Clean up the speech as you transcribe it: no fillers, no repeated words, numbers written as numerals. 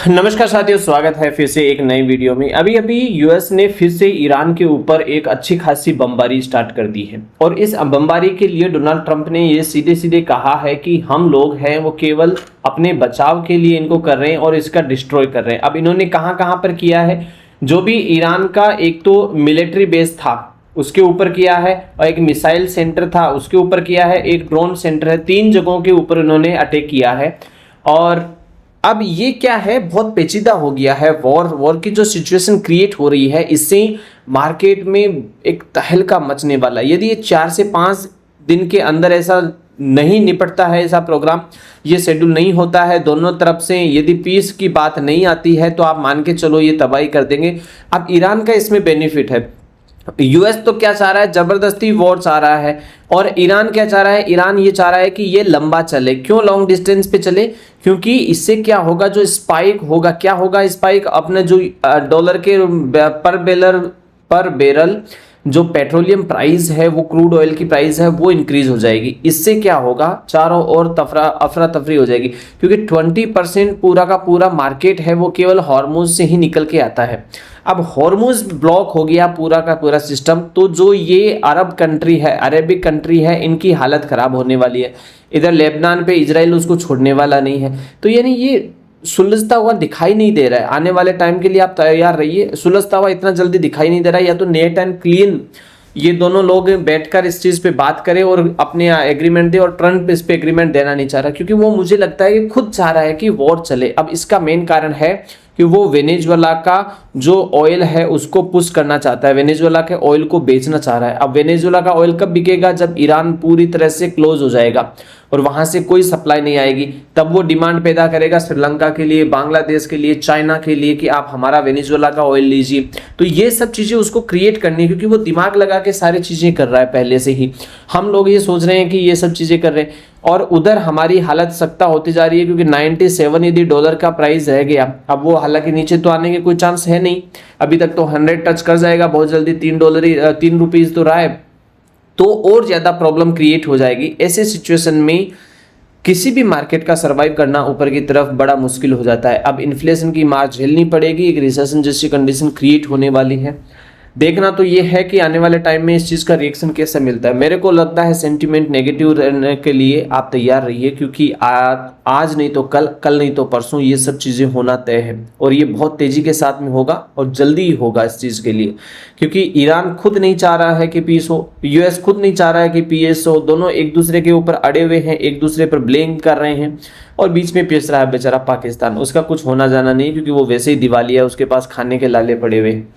नमस्कार साथियों, स्वागत है फिर से एक नई वीडियो में। अभी अभी यूएस ने फिर से ईरान के ऊपर एक अच्छी खासी बमबारी स्टार्ट कर दी है और इस बमबारी के लिए डोनाल्ड ट्रंप ने ये सीधे सीधे कहा है कि हम लोग हैं वो केवल अपने बचाव के लिए इनको कर रहे हैं और इसका डिस्ट्रॉय कर रहे हैं। अब इन्होंने कहां कहां पर किया है, जो भी ईरान का एक तो मिलिट्री बेस था उसके ऊपर किया है और एक मिसाइल सेंटर था उसके ऊपर किया है, एक ड्रोन सेंटर है, 3 जगहों के ऊपर इन्होंने अटैक किया है। और अब ये क्या है, बहुत पेचीदा हो गया है। वॉर की जो सिचुएशन क्रिएट हो रही है, इससे मार्केट में एक तहलका मचने वाला है। यदि ये 4 से 5 दिन के अंदर ऐसा नहीं निपटता है, ऐसा प्रोग्राम ये शेड्यूल नहीं होता है दोनों तरफ से, यदि पीस की बात नहीं आती है, तो आप मान के चलो ये तबाही कर देंगे। अब ईरान का इसमें बेनिफिट है। यूएस तो क्या चाह रहा है, जबरदस्ती वॉर चाह रहा है, और ईरान क्या चाह रहा है, ईरान ये चाह रहा है कि ये लंबा चले। क्यों लॉन्ग डिस्टेंस पे चले? क्योंकि इससे क्या होगा, जो स्पाइक होगा, क्या होगा स्पाइक, अपने जो डॉलर के पर बैरल जो पेट्रोलियम प्राइस है, वो क्रूड ऑयल की प्राइस है, वो इंक्रीज हो जाएगी। इससे क्या होगा, चारों ओर अफरा तफरी हो जाएगी, क्योंकि 20% पूरा का पूरा मार्केट है वो केवल हॉर्मुज से ही निकल के आता है। अब हॉर्मुज ब्लॉक हो गया पूरा का पूरा सिस्टम, तो जो ये अरब कंट्री है, अरेबिक कंट्री है, इनकी हालत खराब होने वाली है। इधर लेबनान पे इजराइल उसको छोड़ने वाला नहीं है, तो यानी ये सुलझता हुआ दिखाई नहीं दे रहा है। आने वाले टाइम के लिए आप तैयार रहिए, सुलझता हुआ इतना जल्दी दिखाई नहीं दे रहा है। या तो नेट एंड क्लीन ये दोनों लोग बैठकर इस चीज़ पे बात करें और अपने एग्रीमेंट दे, और ट्रंप इस पे एग्रीमेंट देना नहीं चाह रहा, क्योंकि वो मुझे लगता है कि खुद चाह रहा है कि वॉर चले। अब इसका मेन कारण है कि वो वेनेजुएला का जो ऑयल है उसको पुश करना चाहता है, वेनेजुएला के ऑयल को बेचना चाह रहा है। अब वेनेजुएला का ऑयल कब बिकेगा, जब ईरान पूरी तरह से क्लोज हो जाएगा और वहां से कोई सप्लाई नहीं आएगी, तब वो डिमांड पैदा करेगा श्रीलंका के लिए, बांग्लादेश के लिए, चाइना के लिए कि आप हमारा वेनेजुएला का ऑयल लीजिए। तो ये सब चीजें उसको क्रिएट करनी है, क्योंकि वो दिमाग लगा के सारी चीजें कर रहा है पहले से ही। हम लोग ये सोच रहे हैं कि ये सब चीजें कर रहे हैं, और उधर हमारी हालत सख्ता होती जा रही है, क्योंकि 97 यदि डॉलर का प्राइस रह गया, अब वो हालांकि नीचे तो आने के कोई चांस है नहीं, अभी तक तो 100 टच कर जाएगा बहुत जल्दी, $3 तो रहा है, तो और ज्यादा प्रॉब्लम क्रिएट हो जाएगी। ऐसे सिचुएशन में किसी भी मार्केट का सरवाइव करना ऊपर की तरफ बड़ा मुश्किल हो जाता है। अब इन्फ्लेशन की मार झेलनी पड़ेगी, एक रिसेशन जैसी कंडीशन क्रिएट होने वाली है। देखना तो ये है कि आने वाले टाइम में इस चीज़ का रिएक्शन कैसे मिलता है। मेरे को लगता है सेंटीमेंट नेगेटिव रहने के लिए आप तैयार रहिए, क्योंकि आज नहीं तो कल, कल नहीं तो परसों ये सब चीज़ें होना तय है, और ये बहुत तेज़ी के साथ में होगा और जल्दी ही होगा इस चीज़ के लिए, क्योंकि ईरान खुद नहीं चाह रहा है कि पीस हो, यूएस खुद नहीं चाह रहा है कि पीस हो। दोनों एक दूसरे के ऊपर अड़े हुए हैं, एक दूसरे पर ब्लेम कर रहे हैं, और बीच में पिस रहा है बेचारा पाकिस्तान। उसका कुछ होना जाना नहीं, क्योंकि वो वैसे ही दिवालिया है, उसके पास खाने के लाले पड़े हुए हैं।